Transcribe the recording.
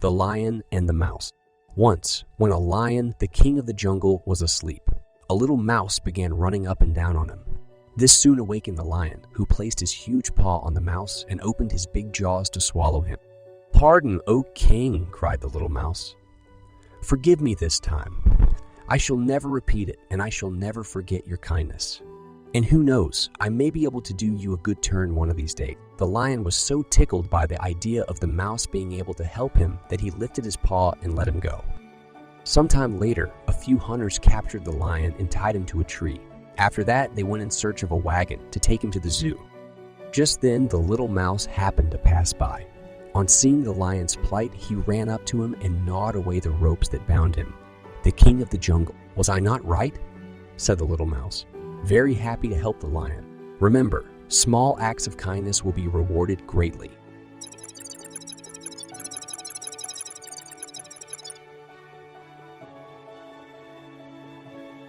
The Lion and the Mouse. Once, when a lion, the king of the jungle, was asleep, a little mouse began running up and down on him. This soon awakened the lion, who placed his huge paw on the mouse and opened his big jaws to swallow him. "Pardon, O king," cried the little mouse. "Forgive me this time. I shall never repeat it, and I shall never forget your kindness. And who knows, I may be able to do you a good turn one of these days." The lion was so tickled by the idea of the mouse being able to help him that he lifted his paw and let him go. Sometime later, a few hunters captured the lion and tied him to a tree. After that, they went in search of a wagon to take him to the zoo. Just then, the little mouse happened to pass by. On seeing the lion's plight, he ran up to him and gnawed away the ropes that bound him. "The king of the jungle, was I not right?" said the little mouse, very happy to help the lion. Remember, small acts of kindness will be rewarded greatly.